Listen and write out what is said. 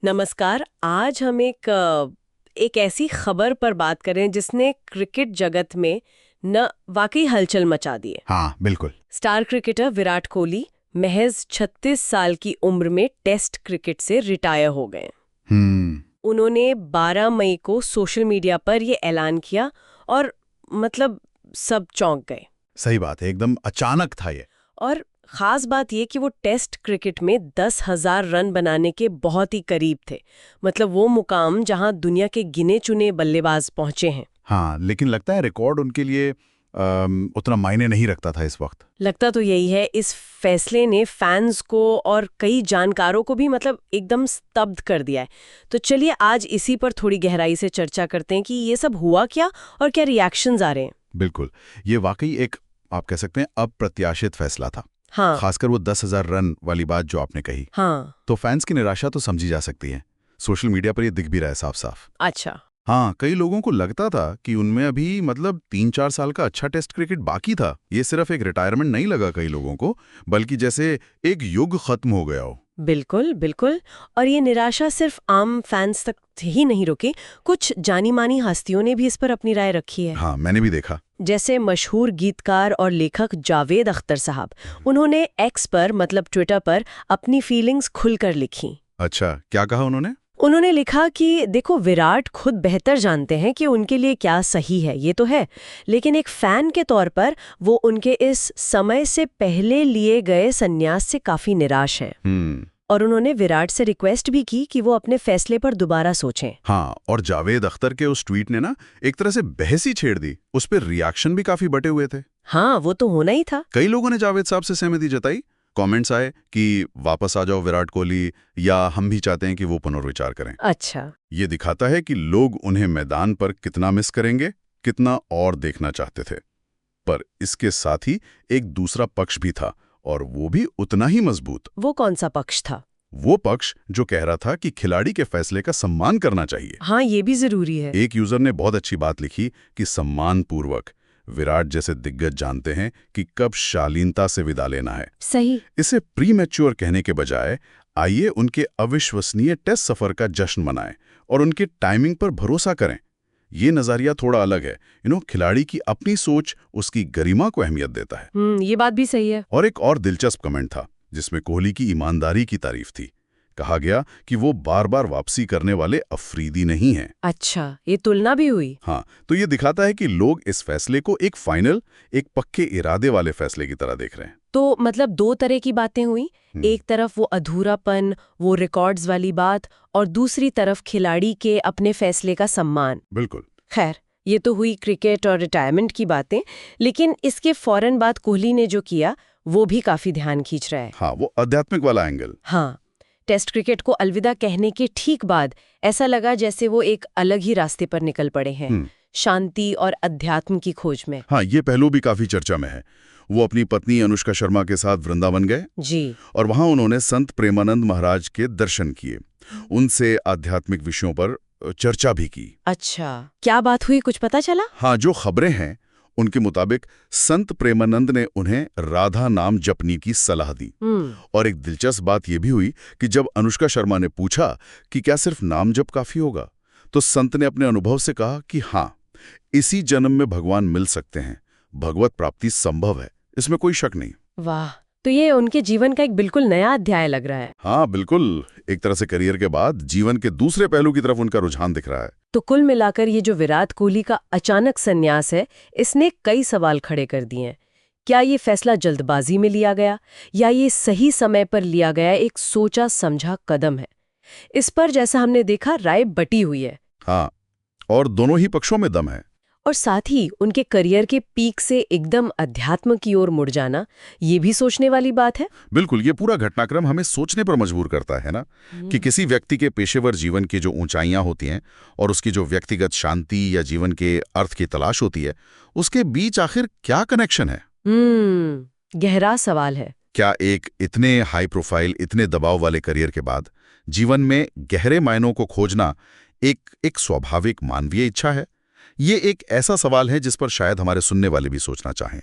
नमस्कार। आज हम एक ऐसी खबर पर बात करें जिसने क्रिकेट जगत में न वाकई हलचल मचा दी है। हाँ, बिल्कुल। स्टार क्रिकेटर विराट कोहली महज 36 साल की उम्र में टेस्ट क्रिकेट से रिटायर हो गए। हम्म। उन्होंने 12 मई को सोशल मीडिया पर ये ऐलान किया और मतलब सब चौंक गए। सही बात है, एकदम अचानक था ये। और खास बात ये कि वो टेस्ट क्रिकेट में 10,000 रन बनाने के बहुत ही करीब थे। मतलब वो मुकाम जहां दुनिया के गिने चुने बल्लेबाज पहुंचे हैं। हाँ, लेकिन लगता है रिकॉर्ड उनके लिए उतना मायने नहीं रखता था इस वक्त। लगता तो यही है। इस फैसले ने फैंस को और कई जानकारों को भी मतलब एकदम स्तब्ध कर दिया है। तो चलिए आज इसी पर थोड़ी गहराई से चर्चा करते हैं कि ये सब हुआ क्या और क्या रिएक्शंस आ रहे हैं। बिल्कुल, ये वाकई एक, आप कह सकते हैं, अप्रत्याशित फैसला था। हाँ खासकर वो 10,000 रन वाली बात जो आपने कही। हाँ। तो फैंस की निराशा तो समझी जा सकती है। सोशल मीडिया पर ये दिख भी रहा है साफ साफ। अच्छा। हाँ, कई लोगों को लगता था कि उनमें अभी मतलब 3-4 साल का अच्छा टेस्ट क्रिकेट बाकी था। ये सिर्फ एक रिटायरमेंट नहीं लगा कई लोगों को, बल्कि जैसे एक युग खत्म हो गया हो। बिल्कुल बिल्कुल। और ये निराशा सिर्फ आम फैंस तक ही नहीं रुकी। कुछ जानी मानी हस्तियों ने भी इस पर अपनी राय रखी है। हाँ, मैंने भी देखा। जैसे मशहूर गीतकार और लेखक जावेद अख्तर साहब, उन्होंने एक्स पर मतलब ट्विटर पर अपनी फीलिंग्स खुलकर लिखी। अच्छा, क्या कहा उन्होंने? उन्होंने लिखा कि देखो, विराट खुद बेहतर जानते हैं कि उनके लिए क्या सही है, ये तो है, लेकिन एक फैन के तौर पर वो उनके इस समय से पहले लिए गए संन्यास से काफी निराश हैं। और उन्होंने विराट से रिक्वेस्ट भी की कि वो अपने फैसले पर दोबारा सोचें। हाँ, और जावेद अख्तर के उस ट्वीट ने ना एक तरह से बहस ही छेड़ दी। उस पर रिएक्शन भी काफी बटे हुए थे। हाँ, वो तो होना ही था। कई लोगों ने जावेद साहब से सहमति जताई। कमेंट्स आए कि वापस आ जाओ विराट कोहली, या हम भी चाहते हैं कि वो पुनर्विचार करें। अच्छा। ये दिखाता है कि लोग उन्हें मैदान पर कितना मिस करेंगे, कितना और देखना चाहते थे। पर इसके साथ ही एक दूसरा पक्ष भी था, और वो भी उतना ही मजबूत। वो कौन सा पक्ष था? वो पक्ष जो कह रहा था कि खिलाड़ी के फैसले का सम्मान करना चाहिए। हाँ, ये भी जरूरी है। एक यूजर ने बहुत अच्छी बात लिखी कि सम्मान पूर्वक। विराट जैसे दिग्गज जानते हैं कि कब शालीनता से विदा लेना है। सही। इसे प्रीमैच्योर कहने के बजाय आइए उनके अविश्वसनीय टेस्ट सफर का जश्न मनाएं और उनके टाइमिंग पर भरोसा करें। ये नजरिया थोड़ा अलग है। खिलाड़ी की अपनी सोच उसकी गरिमा को अहमियत देता है। ये बात भी सही है। और एक और दिलचस्प कमेंट था जिसमें कोहली की ईमानदारी की तारीफ थी। कहा गया कि वो बार बार वापसी करने वाले अफरीदी नहीं हैं। अच्छा, ये तुलना भी हुई। हाँ, तो ये दिखाता है कि लोग इस फैसले को एक फाइनल, एक पक्के इरादे वाले फैसले की तरह देख रहे हैं। तो मतलब दो तरह की बातें हुई। एक तरफ वो अधूरापन, वो रिकॉर्ड्स वाली बात, और दूसरी तरफ खिलाड़ी के अपने फैसले का सम्मान। बिल्कुल। खैर, ये तो हुई क्रिकेट और रिटायरमेंट की बातें, लेकिन इसके फौरन बाद कोहली ने जो किया वो भी काफी ध्यान खींच रहा है। हाँ, वो आध्यात्मिक वाला एंगल। हाँ, टेस्ट क्रिकेट को अलविदा कहने के ठीक बाद ऐसा लगा जैसे वो एक अलग ही रास्ते पर निकल पड़े हैं, शांति और अध्यात्म की खोज में। हाँ, ये पहलू भी काफी चर्चा में है। वो अपनी पत्नी अनुष्का शर्मा के साथ वृंदावन गए जी, और वहां उन्होंने संत प्रेमानंद महाराज के दर्शन किए। उनसे आध्यात्मिक विषयों पर चर्चा भी की। अच्छा, क्या बात हुई, कुछ पता चला? हाँ, जो खबरें हैं उनके मुताबिक संत प्रेमानंद ने उन्हें राधा नाम जपने की सलाह दी। और एक दिलचस्प बात यह भी हुई कि जब अनुष्का शर्मा ने पूछा कि क्या सिर्फ नाम जप काफी होगा, तो संत ने अपने अनुभव से कहा कि हाँ, इसी जन्म में भगवान मिल सकते हैं, भगवत प्राप्ति संभव है, इसमें कोई शक नहीं। वाह, तो ये उनके जीवन का एक बिल्कुल नया अध्याय लग रहा है। हाँ, बिल्कुल। एक तरह से करियर के बाद जीवन के दूसरे पहलू की तरफ उनका रुझान दिख रहा है। तो कुल मिलाकर ये जो विराट कोहली का अचानक संन्यास है, इसने कई सवाल खड़े कर दिए हैं। क्या ये फैसला जल्दबाजी में लिया गया, या ये सही समय पर लिया गया एक सोचा समझा कदम है? इस पर जैसा हमने देखा राय बटी हुई है। हाँ, और दोनों ही पक्षों में दम है। और साथ ही उनके करियर के पीक से एकदम अध्यात्म की ओर मुड़ जाना, ये भी सोचने वाली बात है। बिल्कुल, ये पूरा घटनाक्रम हमें सोचने पर मजबूर करता है ना, कि किसी व्यक्ति के पेशेवर जीवन की जो ऊंचाइयां होती हैं और उसकी जो व्यक्तिगत शांति या जीवन के अर्थ की तलाश होती है, उसके बीच आखिर क्या कनेक्शन है। गहरा सवाल है। क्या एक इतने हाई प्रोफाइल, इतने दबाव वाले करियर के बाद जीवन में गहरे मायनों को खोजना एक स्वाभाविक मानवीय इच्छा है? ये एक ऐसा सवाल है जिस पर शायद हमारे सुनने वाले भी सोचना चाहें।